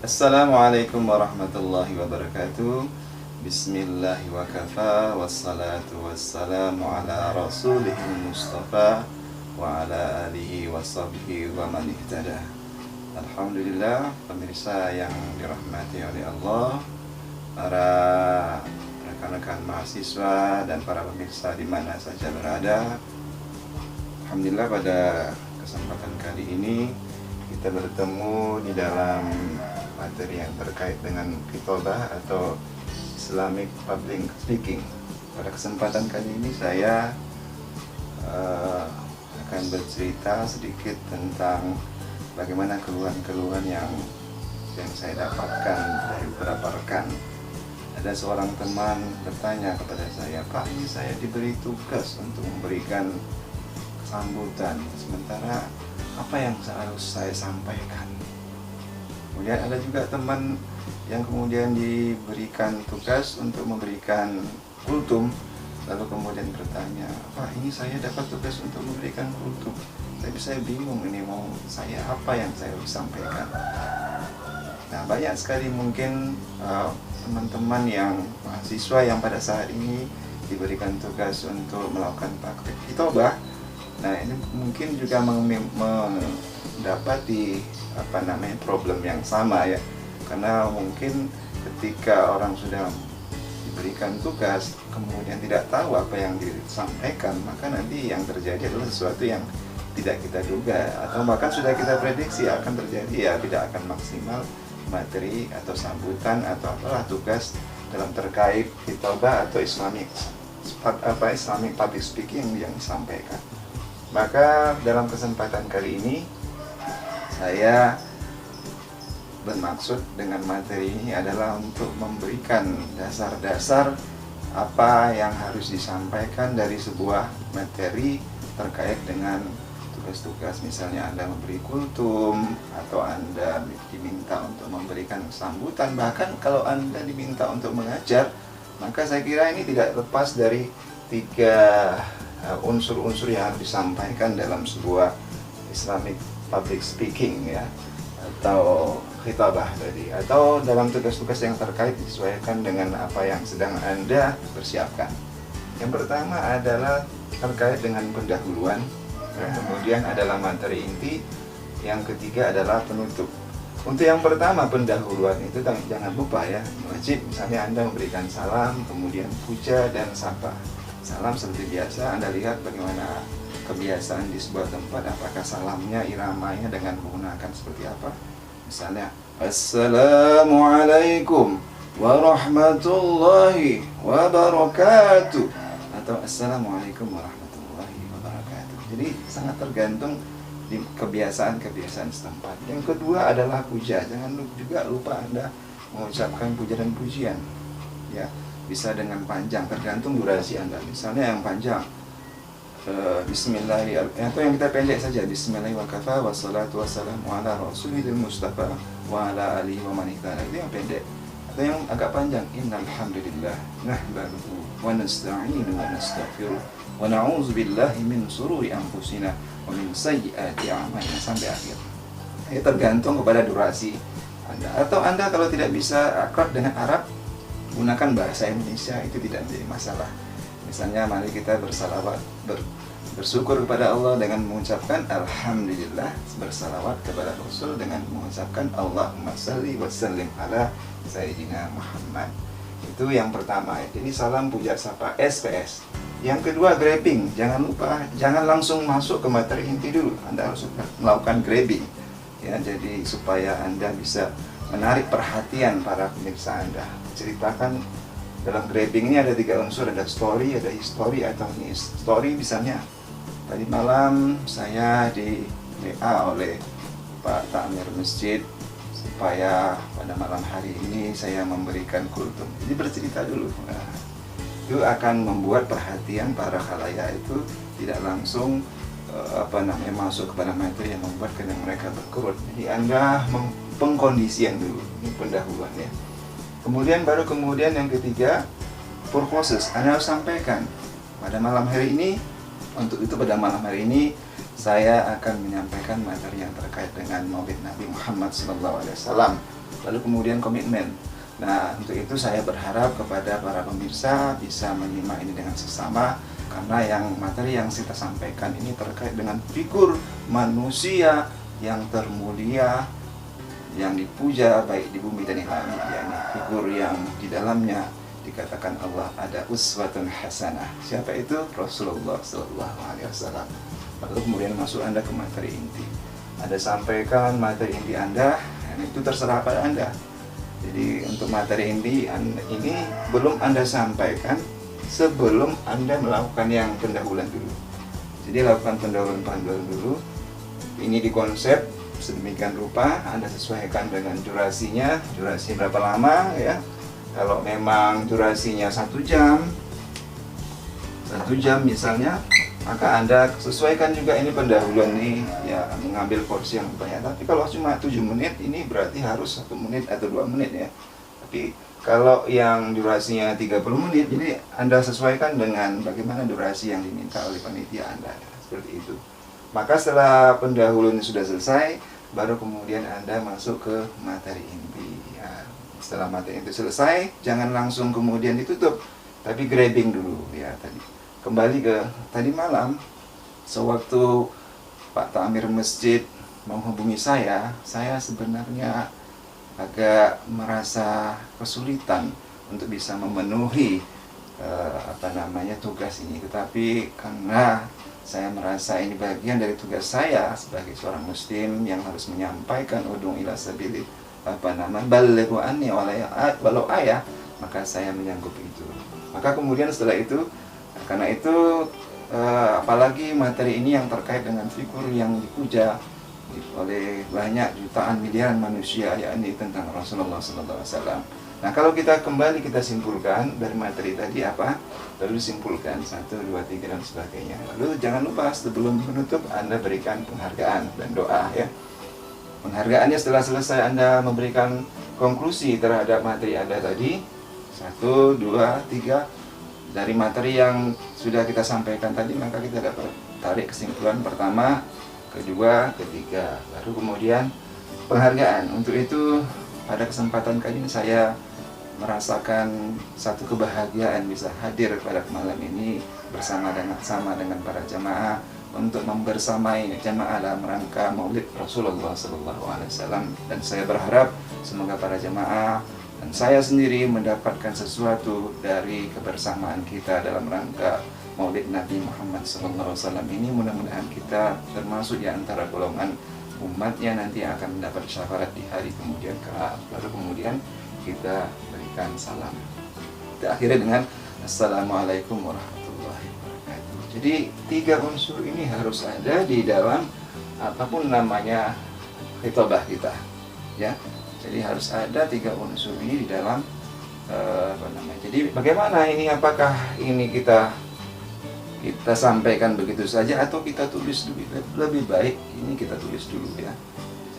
Assalamualaikum warahmatullahi wabarakatuh. Bismillahi wa kafa. Wassalatu wassalamu ala rasulihil mustafa wa ala alihi wa sahbihi wa man ihtada. Alhamdulillah, pemirsa yang dirahmati oleh Allah, para rekan-rekan mahasiswa dan para pemirsa di mana saja berada. Alhamdulillah, pada kesempatan kali ini kita bertemu di dalam materi yang terkait dengan khitbah atau Islamic Public Speaking. Pada kesempatan kali ini saya akan bercerita sedikit tentang bagaimana keluhan-keluhan yang saya dapatkan dari beberapa rekan. Ada seorang teman bertanya kepada saya, "Pak, ini saya diberi tugas untuk memberikan sambutan, sementara apa yang harus saya sampaikan?" Kemudian ada juga teman yang kemudian diberikan tugas untuk memberikan kultum, lalu kemudian bertanya, "Pak, ini saya dapat tugas untuk memberikan kultum, tapi saya bingung ini mau saya apa yang saya harus sampaikan." Nah, banyak sekali mungkin teman-teman yang mahasiswa yang pada saat ini diberikan tugas untuk melakukan praktik khitbah. Nah, ini mungkin juga mendapati problem yang sama ya, karena mungkin ketika orang sudah diberikan tugas kemudian tidak tahu apa yang disampaikan, maka nanti yang terjadi adalah sesuatu yang tidak kita duga atau bahkan sudah kita prediksi akan terjadi, ya tidak akan maksimal materi atau sambutan atau apalah tugas dalam terkait khitbah atau Islamic public speaking yang disampaikan. Maka dalam kesempatan kali ini saya bermaksud dengan materi ini adalah untuk memberikan dasar-dasar apa yang harus disampaikan dari sebuah materi terkait dengan tugas-tugas. Misalnya Anda memberi kultum atau Anda diminta untuk memberikan sambutan, bahkan kalau Anda diminta untuk mengajar, maka saya kira ini tidak lepas dari tiga unsur-unsur yang disampaikan dalam sebuah Islamic public speaking ya, atau khitbah tadi, atau dalam tugas-tugas yang terkait disesuaikan dengan apa yang sedang Anda persiapkan. Yang pertama adalah terkait dengan pendahuluan, kemudian adalah materi inti, yang ketiga adalah penutup. Untuk yang pertama, pendahuluan itu jangan lupa ya, wajib misalnya Anda memberikan salam, kemudian puja dan sapa. Salam seperti biasa, Anda lihat bagaimana kebiasaan di sebuah tempat, apakah salamnya, iramanya dengan menggunakan seperti apa. Misalnya, Assalamualaikum warahmatullahi wabarakatuh, atau Assalamualaikum warahmatullahi wabarakatuh. Jadi sangat tergantung di kebiasaan-kebiasaan setempat. Yang kedua adalah puja. Jangan juga lupa Anda mengucapkan puja dan pujian ya, bisa dengan panjang, tergantung durasi Anda. Misalnya yang panjang, Bismillahirrahmanirrahim, atau yang kita pendek saja, Bismillahirrahmanirrahim wa kafa wassalatu wassalamu ala rasulil mustafa wa ala alihi wa man ihtada, itu yang pendek. Atau yang agak panjang, innal hamdalillah nahmaduhu wa nasta'inu wa nastaghfiruh wa na'udzu billahi min shururi anfusina wa min sayyiati a'malina, sampai akhir. Ini tergantung kepada durasi Anda. Atau Anda kalau tidak bisa akrab dengan Arab, gunakan bahasa Indonesia, itu tidak menjadi masalah. Misalnya mari kita bersalawat, bersyukur kepada Allah dengan mengucapkan Alhamdulillah, bersalawat kepada Rasul dengan mengucapkan Allahumma salli wa sallim ala Sayyidina Muhammad. Itu yang pertama. Jadi salam, puja, sapa, SPS. Yang kedua, grabbing. Jangan lupa, jangan langsung masuk ke materi inti dulu. Anda harus melakukan grabbing ya, jadi supaya Anda bisa menarik perhatian para pemirsa Anda. Ceritakan. Dalam grabbing ini ada tiga unsur, ada story, ada history, atau news. Story misalnya, tadi malam saya di WA oleh Pak Takmir Masjid supaya pada malam hari ini saya memberikan kultum. Jadi bercerita dulu. Nah, itu akan membuat perhatian para khalayak itu tidak langsung masuk kepada materi yang membuat mereka berkerut. Jadi Anda pengkondisian dulu, ini pendahuluan ya. Kemudian yang ketiga, purposes. Anda harus sampaikan pada malam hari ini. Untuk itu pada malam hari ini saya akan menyampaikan materi yang terkait dengan Maulid Nabi Muhammad SAW. lalu kemudian komitmen. Nah, untuk itu saya berharap kepada para pemirsa bisa menyimak ini dengan seksama, karena yang materi yang kita sampaikan ini terkait dengan figur manusia yang termulia, yang dipuja baik di bumi dan di langit, yakni figur yang di dalamnya dikatakan Allah ada uswatun hasanah. Siapa itu? Rasulullah Sallallahu Alaihi Wasallam. Lalu kemudian masuk Anda ke materi inti. Anda sampaikan materi inti Anda, dan itu terserah pada Anda. Jadi untuk materi inti ini belum Anda sampaikan sebelum Anda melakukan yang pendahuluan dulu. Jadi lakukan pendahuluan dulu. Ini dikonsep sedemikian rupa, Anda sesuaikan dengan durasinya, durasi berapa lama ya. Kalau memang durasinya 1 jam misalnya, maka Anda sesuaikan juga ini pendahuluan ini ya, mengambil porsi yang banyak. Tapi kalau cuma 7 menit, ini berarti harus 1 menit atau 2 menit ya. Tapi kalau yang durasinya 30 menit, jadi Anda sesuaikan dengan bagaimana durasi yang diminta oleh panitia Anda, seperti itu. Maka setelah pendahuluan sudah selesai, baru kemudian Anda masuk ke materi inti ya. Setelah materi itu selesai, jangan langsung kemudian ditutup, tapi grabbing dulu ya. Tadi kembali ke tadi malam, sewaktu Pak Ta'mir Masjid menghubungi saya sebenarnya agak merasa kesulitan untuk bisa memenuhi tugas ini. Tetapi karena saya merasa ini bagian dari tugas saya sebagai seorang muslim yang harus menyampaikan udung ila sabili balighu anni walau ayah, maka saya menyanggup itu. Maka kemudian setelah itu, karena itu apalagi materi ini yang terkait dengan figur yang dipuja oleh banyak jutaan miliaran manusia, yakni tentang Rasulullah SAW. Nah, kalau kita kembali kita simpulkan dari materi tadi apa, lalu simpulkan 1, 2, 3 dan sebagainya. Lalu jangan lupa sebelum menutup Anda berikan penghargaan dan doa ya. Penghargaannya setelah selesai Anda memberikan konklusi terhadap materi Anda tadi, 1, 2, 3 dari materi yang sudah kita sampaikan tadi, maka kita dapat tarik kesimpulan pertama, kedua, ketiga, baru kemudian penghargaan. Untuk itu pada kesempatan kali ini saya merasakan satu kebahagiaan bisa hadir pada malam ini bersama dengan para jamaah untuk membersamai jamaah dalam rangka Maulid Rasulullah SAW. Dan saya berharap semoga para jamaah dan saya sendiri mendapatkan sesuatu dari kebersamaan kita dalam rangka Maulid Nabi Muhammad SAW ini. Mudah-mudahan kita termasuk di antara golongan umatnya nanti akan mendapat syafaat di hari kemudian kelak. Lalu kemudian kita berikan salam. Kita akhiri dengan Assalamualaikum warahmatullahi wabarakatuh. Jadi 3 unsur ini harus ada di dalam apapun namanya khitbah kita ya. Jadi harus ada 3 unsur ini di dalam Jadi bagaimana ini, apakah ini kita sampaikan begitu saja atau kita tulis dulu? Lebih baik ini kita tulis dulu ya.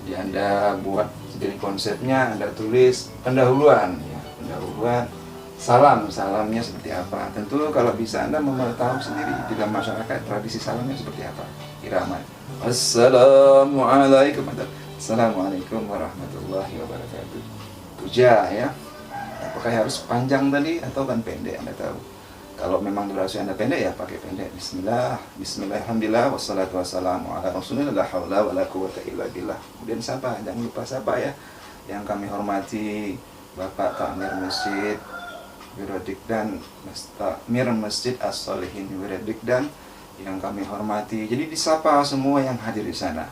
Jadi Anda buat jadi konsepnya, Anda tulis pendahuluan ya, pendahuluan, salamnya seperti apa. Tentu kalau bisa Anda memberitahu sendiri di dalam masyarakat tradisi salamnya seperti apa. Irama Assalamualaikum warahmatullahi wabarakatuh. Puja ya. Apakah harus panjang tadi atau kan pendek? Anda tahu. Kalau memang durasi Anda pendek ya pakai pendek. Bismillahirrahmanirrahim. Wassalatu wassalamu ala Rasulillah, la haula wala quwwata illa billah. Kemudian sapa, jangan lupa sapa ya. Yang kami hormati Bapak Ta'mir Masjid Wiradikdan, Ta'mir Masjid As-Solihin Wiradikdan yang kami hormati. Jadi disapa semua yang hadir di sana.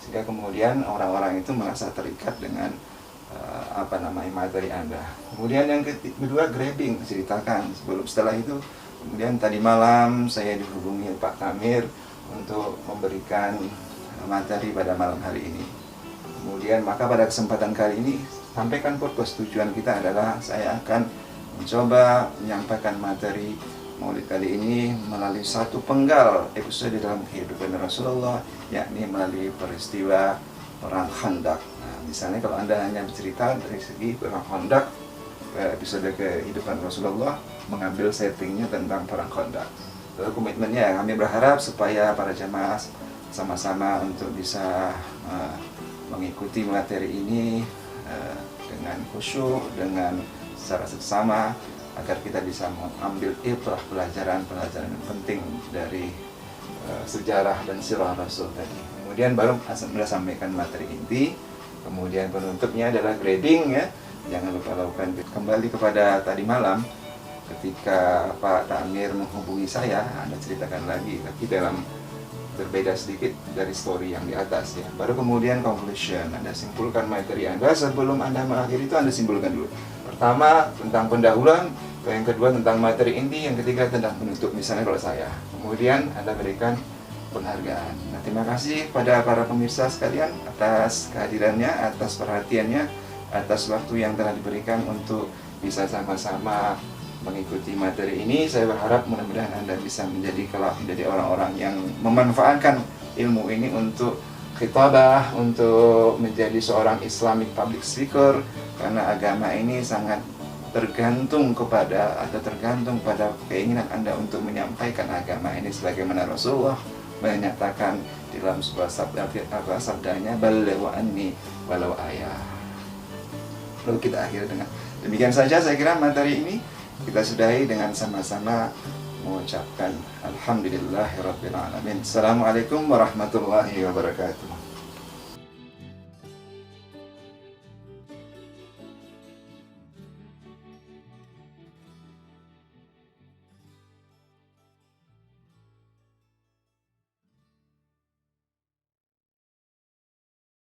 Sehingga kemudian orang-orang itu merasa terikat dengan materi Anda. Kemudian yang kedua, grabbing, ceritakan. Setelah itu, kemudian tadi malam saya dihubungi Pak Ta'mir untuk memberikan materi pada malam hari ini. Kemudian maka pada kesempatan kali ini sampaikan purpose, tujuan kita adalah saya akan mencoba menyampaikan materi Maulid kali ini melalui satu penggal episode dalam kehidupan Rasulullah, yakni melalui peristiwa Perang Khandaq. Misalnya kalau Anda hanya bercerita dari segi Perang Khandaq, episode kehidupan Rasulullah, mengambil settingnya tentang Perang Khandaq. Lalu komitmennya kami berharap supaya para jamaah sama-sama untuk bisa mengikuti materi ini dengan khusyuk, dengan secara seksama, agar kita bisa mengambil ibrah, pelajaran-pelajaran yang penting dari sejarah dan sirah Rasul tadi. Kemudian baru sudah sampaikan materi inti, kemudian penutupnya adalah grading ya. Jangan lupa lakukan. Kembali kepada tadi malam, ketika Pak Ta'mir menghubungi saya, Anda ceritakan lagi, tapi dalam berbeda sedikit dari story yang di atas ya. Baru kemudian conclusion, Anda simpulkan materi Anda. Sebelum Anda mengakhiri itu, Anda simpulkan dulu. Pertama tentang pendahuluan, yang kedua tentang materi inti, yang ketiga tentang penutup, misalnya kalau saya. Kemudian Anda berikan penghargaan. Nah, terima kasih pada para pemirsa sekalian atas kehadirannya, atas perhatiannya, atas waktu yang telah diberikan untuk bisa sama-sama mengikuti materi ini. Saya berharap mudah-mudahan Anda bisa menjadi orang-orang yang memanfaatkan ilmu ini untuk khitabah, untuk menjadi seorang Islamic public speaker, karena agama ini sangat tergantung pada keinginan Anda untuk menyampaikan agama ini, sebagaimana Rasulullah menyatakan dalam sebuah sabdanya, balighu anni walau ayah. Lalu kita akhiri dengan demikian saja. Saya kira materi ini kita sudahi dengan sama-sama mengucapkan alhamdulillahirabbil alamin. Assalamualaikum warahmatullahi wabarakatuh.